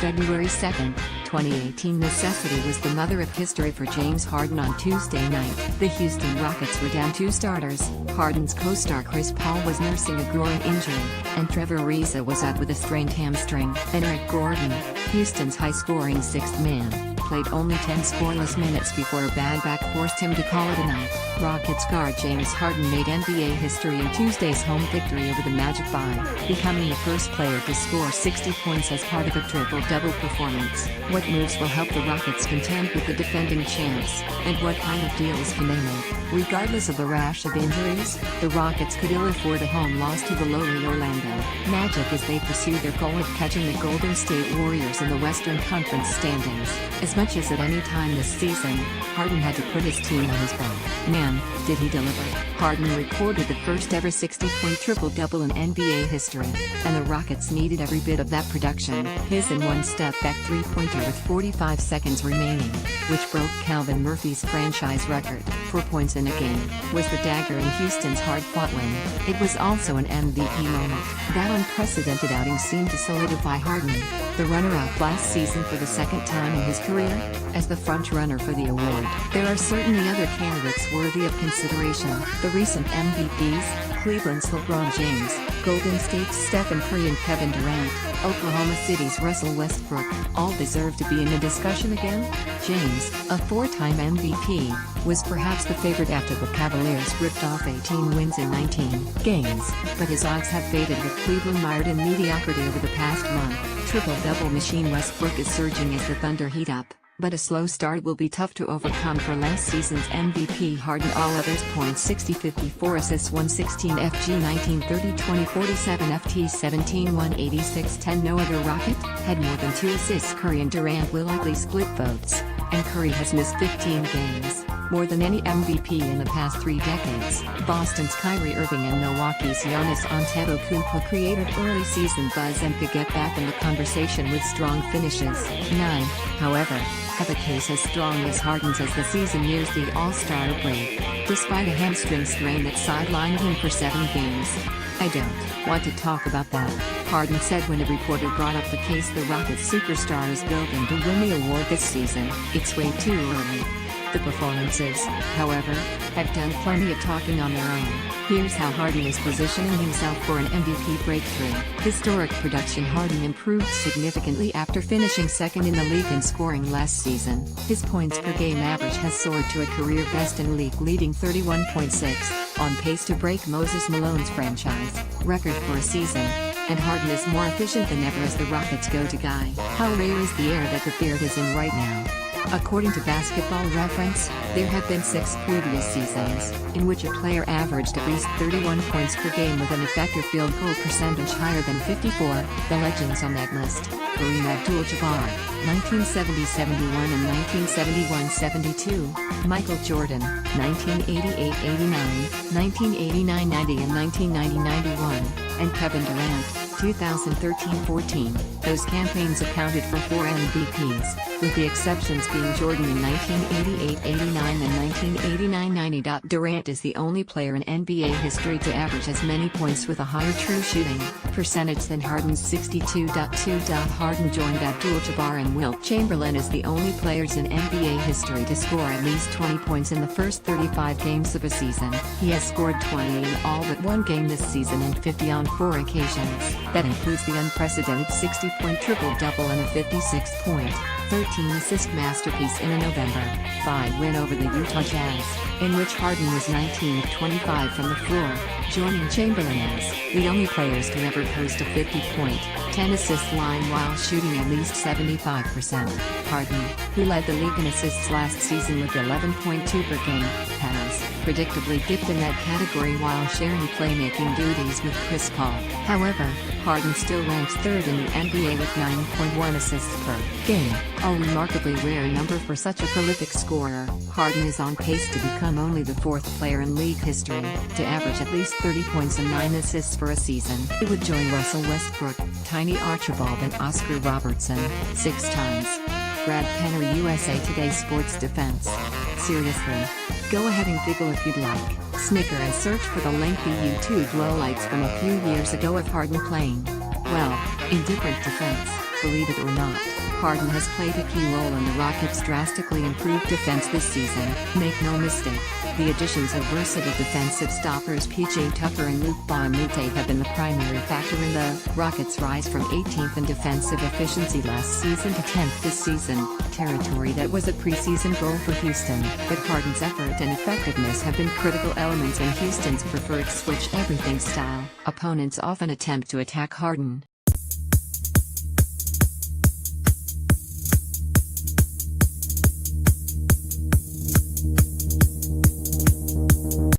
February 2, 2018. Necessity was the mother of history for James Harden on Tuesday night. The Houston Rockets were down 2 starters. Harden's co-star Chris Paul was nursing a groin injury, and Trevor Ariza was out with a strained hamstring. And Eric Gordon, Houston's high-scoring sixth man, played only 10 scoreless minutes before a bad back forced him to call it a night. Rockets guard James Harden made NBA history in Tuesday's home victory over the Magic by becoming the first player to score 60 points as part of a triple-double performance. What moves will help the Rockets contend with the defending champs, and what kind of deals can they make? Regardless of the rash of injuries, the Rockets could ill afford a home loss to the lowly Orlando Magic as they pursue their goal of catching the Golden State Warriors in the Western Conference standings. As much as at any time this season, Harden had to put his team on his back. Man, did he deliver. Harden recorded the first ever 60-point triple-double in NBA history, and the Rockets needed every bit of that production. His one-step-back three-pointer with 45 seconds remaining, which broke Calvin Murphy's franchise record for points in a game, was the dagger in Houston's hard-fought win. It was also an MVP moment. That unprecedented outing seemed to solidify Harden, the runner-up last season for the second time in his career, as the front-runner for the award. There are certainly other candidates worthy of consideration. The recent MVPs, Cleveland's LeBron James, Golden State's Stephen Curry and Kevin Durant, Oklahoma City's Russell Westbrook, all deserve to be in the discussion again. James, a 4-time MVP, was perhaps the favorite after the Cavaliers ripped off 18 wins in 19 games, but his odds have faded with Cleveland mired in mediocrity over the past month. Triple-double machine Westbrook is surging as the Thunder heat up, but a slow start will be tough to overcome for last season's MVP Harden. All others points 60 54 assists 116 FG 19 30 20 47 FT 17 186 10. No other Rocket had more than 2 assists. Curry and Durant will likely split votes, and Curry has missed 15 games, more than any MVP in the past 3 decades. Boston's Kyrie Irving and Milwaukee's Giannis Antetokounmpo created early season buzz and could get back in the conversation with strong finishes. None, however, have a case as strong as Harden's as the season nears the All-Star break, despite a hamstring strain that sidelined him for 7 games. "I don't want to talk about that," Harden said when a reporter brought up the case the Rockets superstar is building to win the award this season. "It's way too early." The performances, however, have done plenty of talking on their own. Here's how Harden is positioning himself for an MVP breakthrough. Historic production. Harden improved significantly after finishing second in the league in scoring last season. His points per game average has soared to a career best in league-leading 31.6, on pace to break Moses Malone's franchise record for a season. And Harden is more efficient than ever as the Rockets' go-to guy. How rare is the era that the Beard is in right now? According to Basketball Reference, there have been 6 previous seasons in which a player averaged at least 31 points per game with an effective field goal percentage higher than 54. The legends on that list: Kareem Abdul-Jabbar, 1970-71 and 1971-72; Michael Jordan, 1988-89, 1989-90 and 1990-91; and Kevin Durant, 2013-14. Those campaigns accounted for 4 MVPs, with the exceptions being Jordan in 1988-89 and 1989-90. Durant is the only player in NBA history to average as many points with a higher true shooting percentage than Harden's 62.2. Harden joined Abdul-Jabbar and Wilt Chamberlain as the only players in NBA history to score at least 20 points in the first 35 games of a season. He has scored 20 in all but 1 game this season and 50 on 4 occasions. That includes the unprecedented 60-point triple-double and a 56-point, 13-assist masterpiece in a November 5 win over the Utah Jazz, in which Harden was 19 of 25 from the floor, joining Chamberlain as the only players to ever post a 50-point, 10-assist line while shooting at least 75%. Harden, who led the league in assists last season with 11.2 per game, has predictably dipped in that category while sharing playmaking duties with Chris Paul. However, Harden still ranks 3rd in the NBA with 9.1 assists per game, a remarkably rare number for such a prolific scorer. Harden is on pace to become only the 4th player in league history to average at least 30 points and 9 assists for a season. He would join Russell Westbrook, Tiny Archibald and Oscar Robertson 6 times. Brad Penner, USA Today Sports Defense. Seriously? Go ahead and giggle if you'd like, snicker and search for the lengthy YouTube lowlights from a few years ago of Harden playing, well, in different defense, believe it or not. Harden has played a key role in the Rockets' drastically improved defense this season. Make no mistake, the additions of versatile defensive stoppers PJ Tucker and Luke Baumute have been the primary factor in the Rockets' rise from 18th in defensive efficiency last season to 10th this season, territory that was a preseason goal for Houston. But Harden's effort and effectiveness have been critical elements in Houston's preferred switch-everything style. Opponents often attempt to attack Harden,